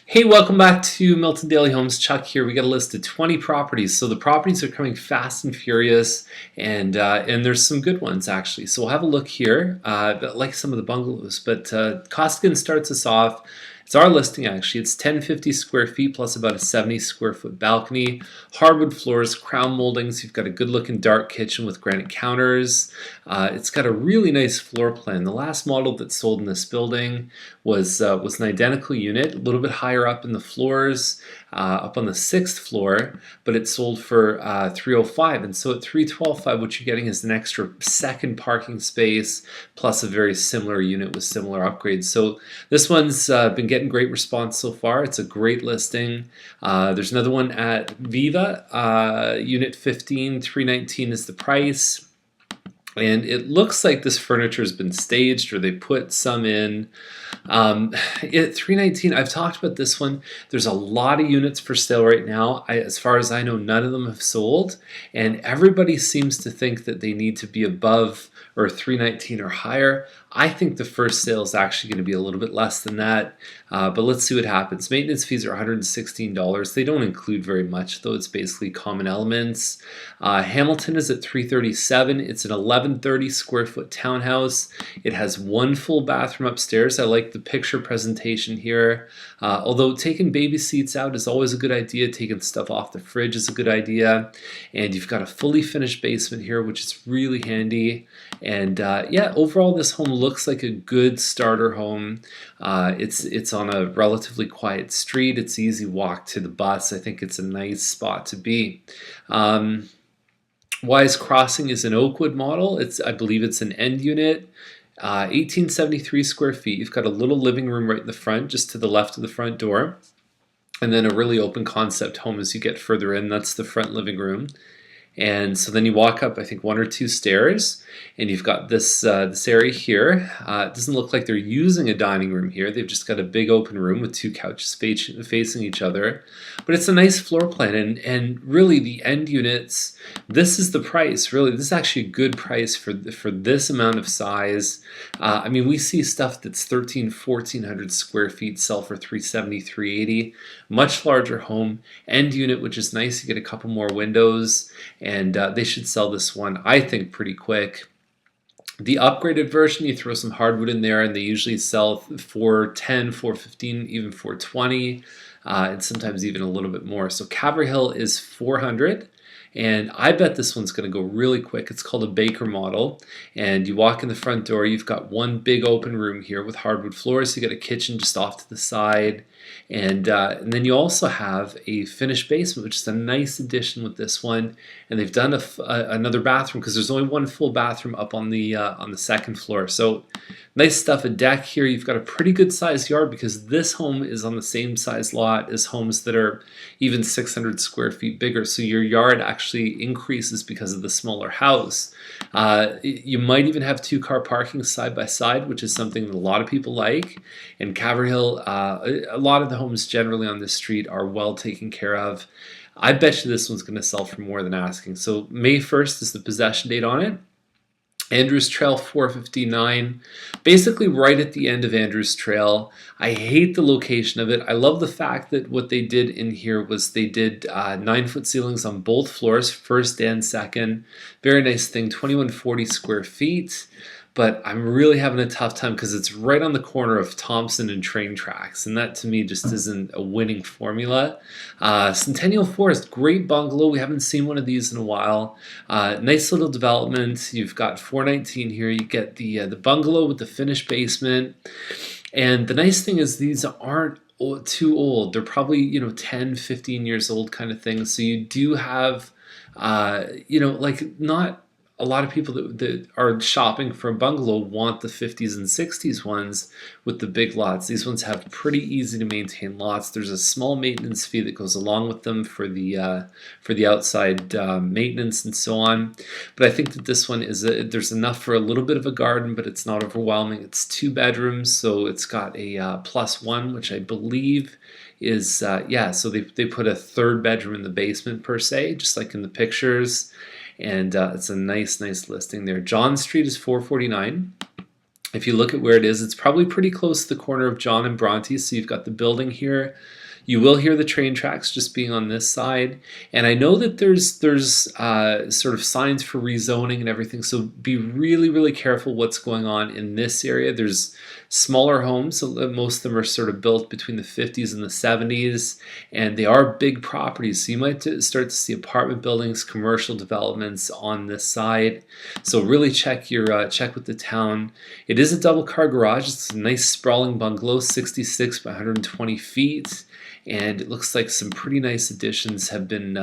Hey, welcome back to Milton Daily Homes. Chuck here. We got a list of 20 properties. So the properties are coming fast and furious, and there's some good ones actually. So we'll have a look here, like some of the bungalows. But Costigan starts us off. It's our listing actually. It's 1050 square feet plus about a 70 square foot balcony, hardwood floors, crown moldings. You've got a good looking dark kitchen with granite counters. It's got a really nice floor plan. The last model that sold in this building was an identical unit, a little bit higher up in the floors, up on the 6th floor, but it sold for 305. And so at 312.5, what you're getting is an extra second parking space plus a very similar unit with similar upgrades. So this one's been getting great response so far. It's a great listing. There's another one at Viva, unit 15, 319 is the price. And it looks like this furniture has been staged or they put some in. At 319, I've talked about this one. There's a lot of units for sale right now. As far as I know, none of them have sold. And everybody seems to think that they need to be above or 319 or higher. I think the first sale is actually going to be a little bit less than that, but let's see what happens. Maintenance fees are $116. They don't include very much, though. It's basically common elements. Hamilton is at 337. It's an 1130 square foot townhouse. It has one full bathroom upstairs. I like the picture presentation here. Although taking baby seats out is always a good idea, taking stuff off the fridge is a good idea. And you've got a fully finished basement here, which is really handy. And yeah, overall this home looks like a good starter home. It's on a relatively quiet street. It's easy walk to the bus. I think it's a nice spot to be. Wise Crossing is an Oakwood model. I believe it's an end unit. 1873 square feet. You've got a little living room right in the front, just to the left of the front door. And then a really open concept home as you get further in. That's the front living room. And so then you walk up, I think, 1 or 2 stairs, and you've got this area here. It doesn't look like they're using a dining room here. They've just got a big open room with 2 couches facing each other. But it's a nice floor plan, and really the end units, this is the price. Really, this is actually a good price for this amount of size. I mean, we see stuff that's 1,400 square feet sell for 370, 380. Much larger home, end unit, which is nice. You get a couple more windows. And they should sell this one, I think, pretty quick. The upgraded version, you throw some hardwood in there, and they usually sell for 410, 415, even 420, and sometimes even a little bit more. So Calvary Hill is 400. And I bet this one's going to go really quick. It's called a Baker model. And you walk in the front door, you've got one big open room here with hardwood floors. You got a kitchen just off to the side. And then you also have a finished basement, which is a nice addition with this one. And they've done another bathroom because there's only one full bathroom up on the 2nd floor. So nice stuff. A deck here. You've got a pretty good sized yard because this home is on the same size lot as homes that are even 600 square feet bigger. So your yard actually increases because of the smaller house. You might even have 2-car parking side by side, which is something that a lot of people like. And Calvary Hill, a lot of the homes generally on this street are well taken care of. I bet you this one's going to sell for more than asking. So May 1st is the possession date on it. Andrews Trail 459, basically right at the end of Andrews Trail. I hate the location of it. I love the fact that what they did in here was they did 9-foot ceilings on both floors, first and second. Very nice thing, 2140 square feet. But I'm really having a tough time because it's right on the corner of Thompson and train tracks, and that to me just isn't a winning formula. Centennial Forest, great bungalow. We haven't seen one of these in a while. Nice little development. You've got 419 here. You get the bungalow with the finished basement, and the nice thing is these aren't too old. They're probably 10, 15 years old kind of thing. So you do have like not a lot of people that are shopping for a bungalow want the 50s and 60s ones with the big lots. These ones have pretty easy to maintain lots. There's a small maintenance fee that goes along with them for the outside maintenance and so on. But I think that this one there's enough for a little bit of a garden, but it's not overwhelming. It's 2 bedrooms, so it's got a +1, which I believe is so they put a 3rd bedroom in the basement per se, just like in the pictures. And it's a nice listing there. John Street is 449. If you look at where it is, it's probably pretty close to the corner of John and Bronte. So you've got the building here. You will hear the train tracks just being on this side. And I know that there's sort of signs for rezoning and everything. So be really, really careful what's going on in this area. There's smaller homes. So most of them are sort of built between the 50s and the 70s. And they are big properties. So you might start to see apartment buildings, commercial developments on this side. So really check with the town. It is a double car garage. It's a nice sprawling bungalow, 66 by 120 feet. And it looks like some pretty nice additions have been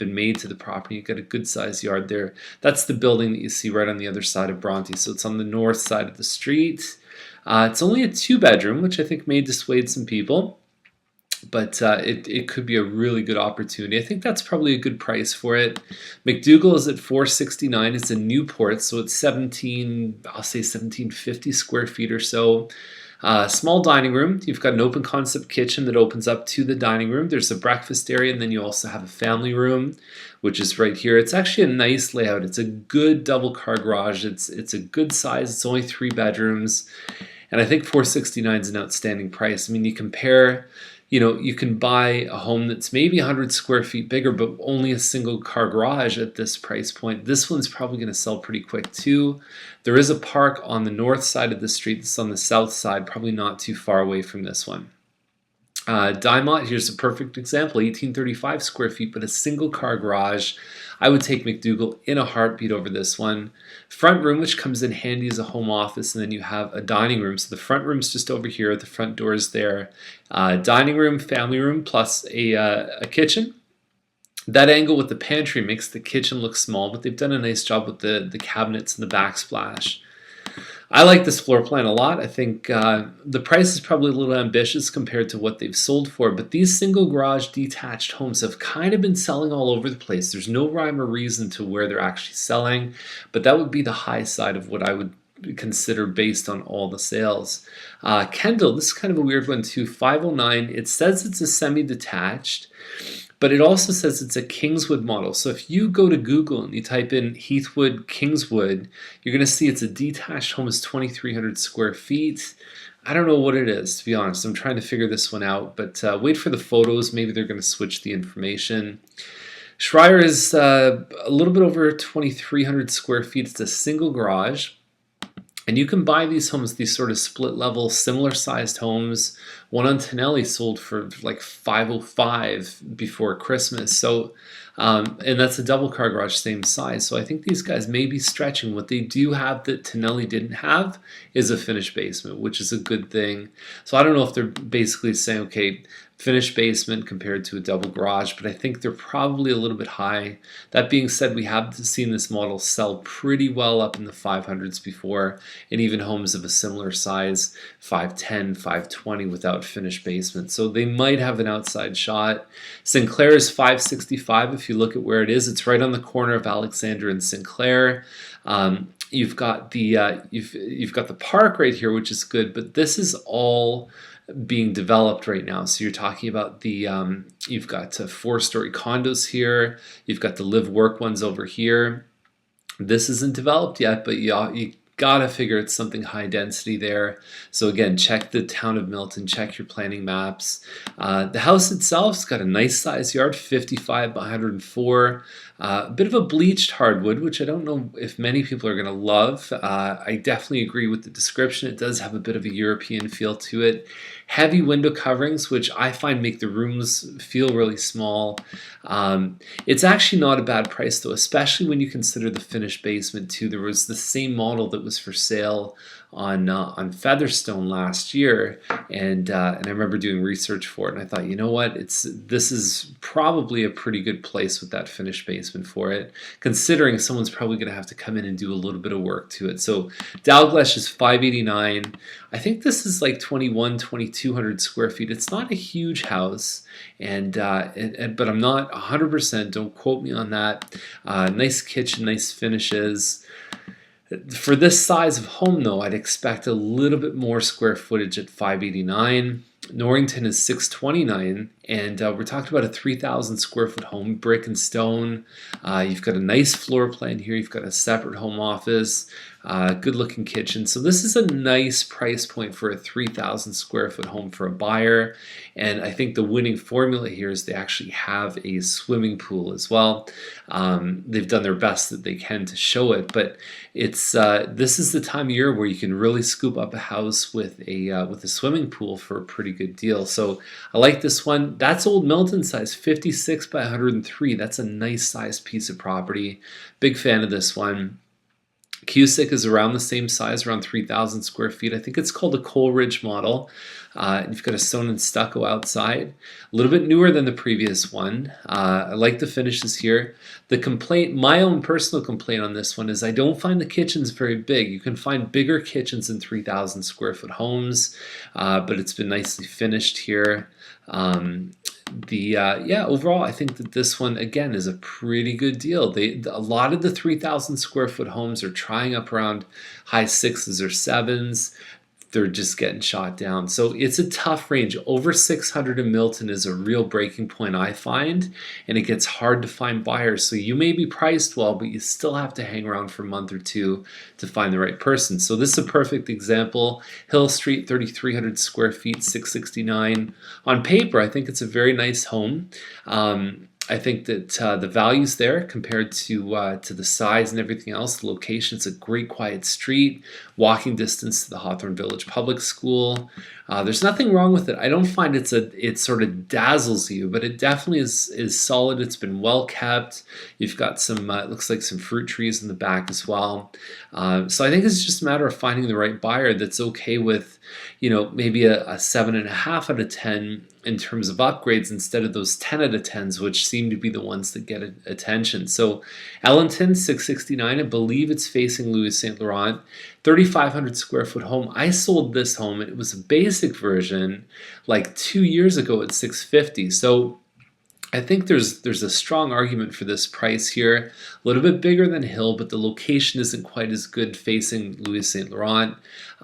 made to the property. You've got a good sized yard there. That's the building that you see right on the other side of Bronte. So it's on the north side of the street. It's only a 2-bedroom, which I think may dissuade some people. But it could be a really good opportunity. I think that's probably a good price for it. McDougall is at $469. It's in Newport, so it's 1750 square feet or so. Small dining room. You've got an open concept kitchen that opens up to the dining room. There's a breakfast area, and then you also have a family room, which is right here. It's actually a nice layout. It's a good double car garage. It's a good size. It's only 3 bedrooms, and I think $469 is an outstanding price. I mean, you compare. You can buy a home that's maybe 100 square feet bigger, but only a single car garage at this price point. This one's probably going to sell pretty quick too. There is a park on the north side of the street. It's on the south side, probably not too far away from this one. Dimont, here's a perfect example, 1835 square feet, but a single car garage. I would take McDougall in a heartbeat over this one. Front room, which comes in handy as a home office, and then you have a dining room. So the front room's just over here. The front door is there. Dining room, family room, plus a kitchen. That angle with the pantry makes the kitchen look small, but they've done a nice job with the cabinets and the backsplash. I like this floor plan a lot. I think the price is probably a little ambitious compared to what they've sold for, but these single garage detached homes have kind of been selling all over the place. There's no rhyme or reason to where they're actually selling, but that would be the high side of what I would consider based on all the sales. Kendall, this is kind of a weird one too, 509. It says it's a semi-detached, but it also says it's a Kingswood model. So if you go to Google and you type in Heathwood Kingswood, you're going to see it's a detached home. It's 2,300 square feet. I don't know what it is, to be honest. I'm trying to figure this one out, but wait for the photos. Maybe they're going to switch the information. Schreier is a little bit over 2,300 square feet. It's a single garage. And you can buy these homes, these sort of split level, similar sized homes. One on Tonelli sold for like $505 before Christmas. So, and that's a double car garage, same size. So I think these guys may be stretching. What they do have that Tonelli didn't have is a finished basement, which is a good thing. So I don't know if they're basically saying, okay, finished basement compared to a double garage, but I think they're probably a little bit high. That being said, we have seen this model sell pretty well up in the 500s before, and even homes of a similar size, 510, 520 without finished basement. So they might have an outside shot. Sinclair is 565. If you look at where it is, it's right on the corner of Alexander and Sinclair. You've got the park right here, which is good, but this is all being developed right now. So you're talking about the you've got 4-story condos here. You've got the live work ones over here. This isn't developed yet, but you gotta figure it's something high density there. So again, check the town of Milton, check your planning maps. The house itself's got a nice size yard, 55 by 104. A bit of a bleached hardwood, which I don't know if many people are going to love. I definitely agree with the description. It does have a bit of a European feel to it. Heavy window coverings, which I find make the rooms feel really small. It's actually not a bad price though, especially when you consider the finished basement too. There was the same model that was for sale on Featherstone last year, and I remember doing research for it, and I thought, you know what, this is probably a pretty good place with that finished basement for it, considering someone's probably going to have to come in and do a little bit of work to it. So Dalgleish is 589. I think this is like 2,200 square feet. It's not a huge house, but I'm not 100%. Don't quote me on that. Nice kitchen, nice finishes. For this size of home, though, I'd expect a little bit more square footage at 589. Norrington is 629. And we're talking about a 3,000 square foot home, brick and stone. You've got a nice floor plan here. You've got a separate home office, good looking kitchen. So this is a nice price point for a 3,000 square foot home for a buyer. And I think the winning formula here is they actually have a swimming pool as well. They've done their best that they can to show it, but it's this is the time of year where you can really scoop up a house with a swimming pool for a pretty good deal. So I like this one. That's Old Milton size, 56 by 103. That's a nice size piece of property. Big fan of this one. Cusick is around the same size, around 3,000 square feet. I think it's called a Coleridge model. You've got a stone and stucco outside. A little bit newer than the previous one. I like the finishes here. The complaint, my own personal complaint on this one is I don't find the kitchens very big. You can find bigger kitchens in 3,000 square foot homes, but it's been nicely finished here. Overall, I think that this one again is a pretty good deal. A lot of the 3,000 square foot homes are trying up around high 6s or 7s. They're just getting shot down. So it's a tough range. Over 600 in Milton is a real breaking point, I find, and it gets hard to find buyers. So you may be priced well, but you still have to hang around for a month or two to find the right person. So this is a perfect example. Hill Street, 3,300 square feet, 669. On paper, I think it's a very nice home. I think that the value's there compared to the size and everything else. The location, it's a great quiet street, walking distance to the Hawthorne Village Public School. There's nothing wrong with it. I don't find it sort of dazzles you, but it definitely is solid. It's been well kept. You've got some, it looks like some fruit trees in the back as well. So I think it's just a matter of finding the right buyer that's okay with, maybe a 7.5 out of 10 in terms of upgrades instead of those 10 out of 10s, which seem to be the ones that get attention. So Ellington, 669, I believe it's facing Louis St. Laurent, 3,500 square foot home. I sold this home, and it was a basic version like 2 years ago at 650. So I think there's a strong argument for this price here. A little bit bigger than Hill, but the location isn't quite as good facing Louis St. Laurent.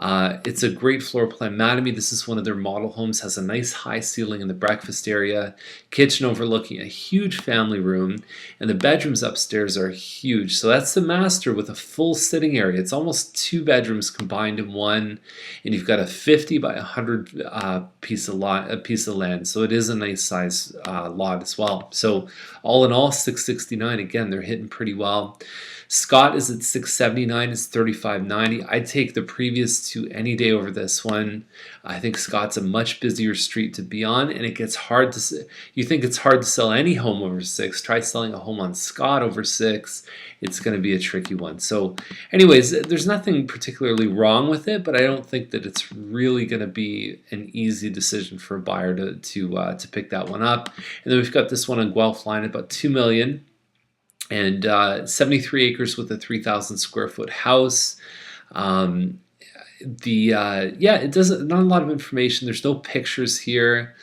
It's a great floor plan. Mattamy, this is one of their model homes, has a nice high ceiling in the breakfast area, kitchen overlooking a huge family room, and the bedrooms upstairs are huge. So that's the master with a full sitting area. It's almost 2 bedrooms combined in one, and you've got a 50 by 100 piece of land. So it is a nice size lot as well. So all in all, 669. Again, they're hitting pretty well. Scott is at 679. It's 3590. I'd take the previous two any day over this one. I think Scott's a much busier street to be on, and it gets hard to. You think it's hard to sell any home over 6? Try selling a home on Scott over 6. It's going to be a tricky one. So, anyways, there's nothing particularly wrong with it, but I don't think that it's really going to be an easy decision for a buyer to pick that one up. And then we've got this one on Guelph Line, about $2 million. And 73 acres with a 3,000 square foot house. It doesn't, not a lot of information. There's no pictures here.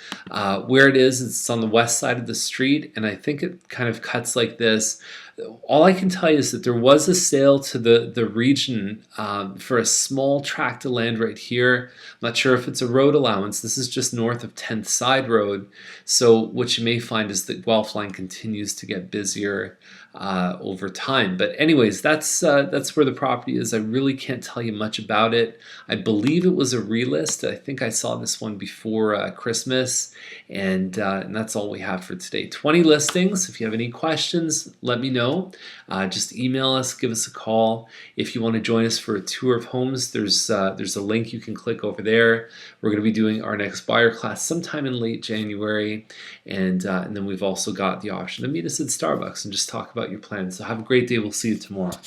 Where it is, it's on the west side of the street, and I think it kind of cuts like this. All I can tell you is that there was a sale to the region for a small tract of land right here. I'm not sure if it's a road allowance. This is just north of 10th Side Road. So what you may find is that Guelph Line continues to get busier over time. But anyways, that's where the property is. I really can't tell you much about it. I believe it was a relist. I think I saw this one before Christmas, and that's all we have for today. 20 listings. If you have any questions, let me know. Just email us, give us a call. If you want to join us for a tour of homes, there's a link you can click over there. We're going to be doing our next buyer class sometime in late January, and then we've also got the option to meet us at Starbucks and just talk about your plans. So have a great day. We'll see you tomorrow.